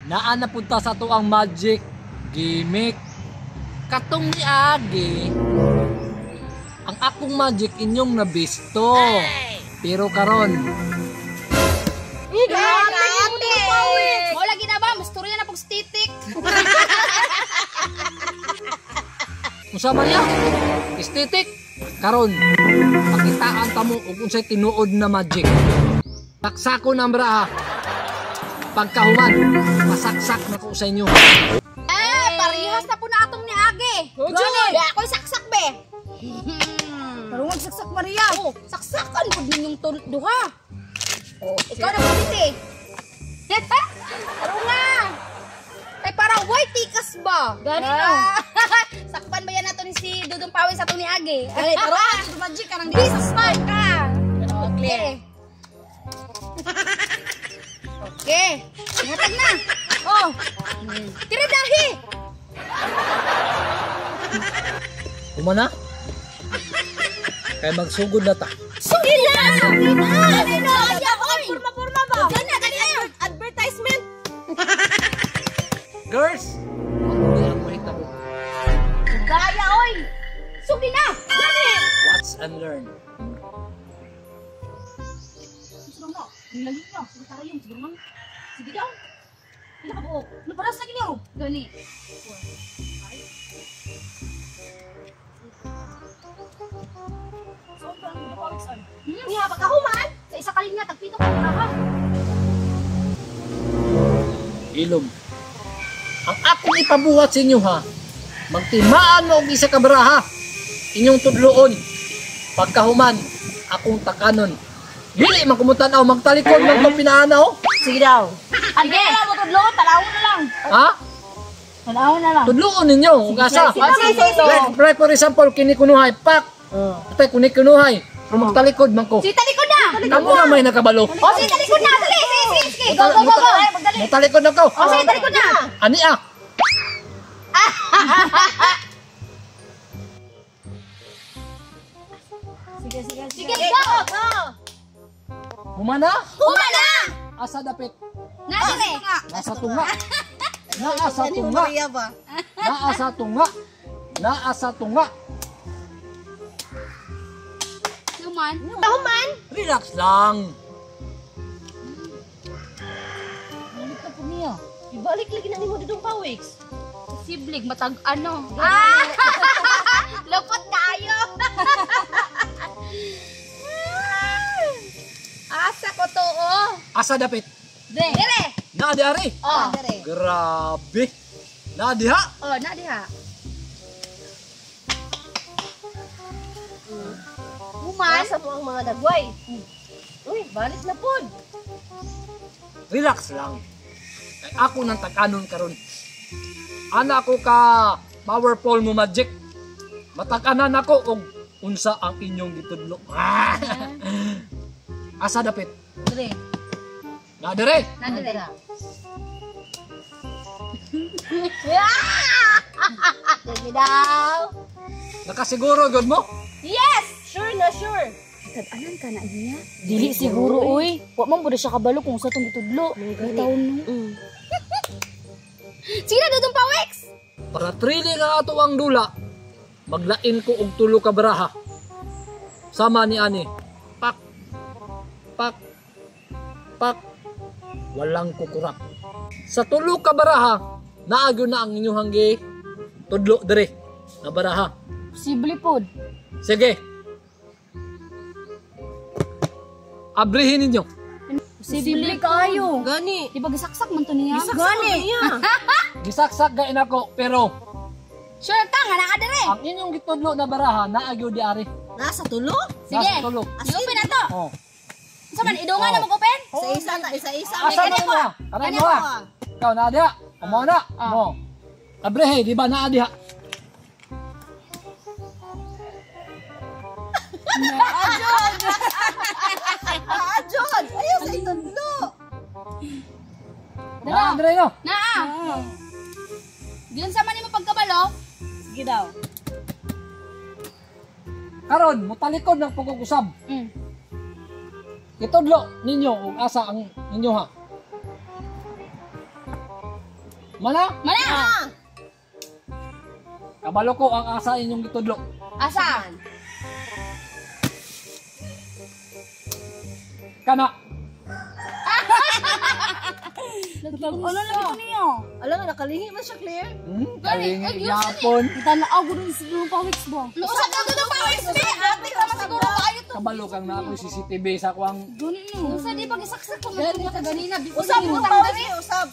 Naa napunta sa tuang magic gimmick. Katong ni Agi, ang akong magic inyong nabisto. Pero karon, mo lagi na ba? Mas turya na pag stitik. usa man ya? Estetik. Karon, pakitaan ta mo ug unsay tinuod na magic. Taksako na bra. Pagkahuman, masaksak na ko sa inyo. Parehas na po na atong ni Agi. Gani, ako'y saksak be. Tarungan saksak Maria. Oh, saksakan po ninyong duha. Oh, ikaw na po dito. Tarungan. Ay parang white tikas ba? Gani na. Sakpan ba yan nato ni si Dudong Pawis atong ni Agi? Dali, tarungan sa magic karang Businessman ka. Okay. Okay. Ihatag na. Oh. Tira dahi. Kumana? Kaya magsugod na ta. Sige na. Sige na. Purma ba? Gani na. Advertisement. Girls, hindi ako mahitabo. Gaya oy. Sige na. Gani. Watch and learn. Siguro mo. Nilagin niyo. Sige tara yun. Siguro mo. Sige daw. Nakabuo. Naparas lagi niyo. Gani. Niya, pagkahuman, sa isa kalinya, tagpito ka na ha. Ilom. Ang akong ipabuhat sa inyo ha, magtimaan mo og isa ka baraha. Inyong tudloon. Pagkahuman, akong takanon. Dili man kumutanaw magtalikod man tong pinaanaw. Sige daw. Sige na mo tudlo, talawon na lang. Ha? Talawon na lang. Tudloon ninyo ug asa. Sige. Like for example, kini kunuhay pak. Tay kuni kunuhay. Kung magtalikod man ko. Si talikod na. Kamo na may nakabalo. O si talikod na, dali. Sige. Go. Magtalikod na ko. O si talikod na. Ani ah. Sige, go. Humana? Humana. Asa dapit? Nadire. Nasa tunga. Naasa tunga. Maria ba? Naasa tunga. Naasa tunga. Human. Relax lang. Balik na po niya. Ibalik lagi na ni mo Dudong Pawiks. Siblig, matag ano. Lupot kayo. Asa ko to, oh. Asa dapit? Dire. Naadi ari. Oh. Grabe. Naadi ha? Oh, na diha. Human. Asa mo ang mga dagway. Uy, balik na po. Relax lang. Ay, ako nang tag-anon karon. Ana ako ka powerful mo magic. Matag-anan ako og unsa ang inyong gitudlo. Asa dapit? Dire. Nadire. Nadire. Sige daw. Nakasiguro gud mo? Yes! Sure na sure. Tag-anan ka na niya? Dili siguro uy. Wa man pud siya kabalo kung sa tong gitudlo. Taon no. Sige na, Dudong Pawiks! Para trili nga ato ang dula. Maglain ko og tulo ka baraha. Sama ni ani. Pak. Pak. Pak. Walang kukurap. Sa tulo ka baraha, naagyo na ang inyong hanggi tudlo dire na baraha. Posible pod. Sige. Abrihin ninyo. Posible kayo. Gani. Di ba gisaksak man to niya? Gani. Gisaksak gain ako pero Sure ka nga na dire. ang inyong gitudlo na baraha naagyo di ari. Nasa tulo? Sige. Nasa tulo. Iupin na to. Oh. Sa man, idungan na mag-open? Isa-isa. Asa mo mo? Kanay mo ha. Ikaw na diha. Amo na. Mo. Abrehe, di ba na diha? John! Ayaw sa itudlo! Na Andre no. Naa. Diyan sa man mo pagkabalo? Sige daw. Karon mutalikod ng pagugusab. Itudlo ninyo ug asa ang ninyo ha. Mana? Mana? Kabalo ko ang asa inyong gitudlo. Asa? Kana. Ano lagi ko niyo? Alam nga, nakalingi man siya, Claire. Kalingi yapon. Kita na ako dun sa Dudong Pawis ba? Usap na Dudong Pawis, be! Ate ka siguro kayo to. Kabalo kang na ako CCTV sa kuwang Gani no. Usa di pag-isaksak ko mo Ganyan ka ganina. Usap mo tang dali, usap.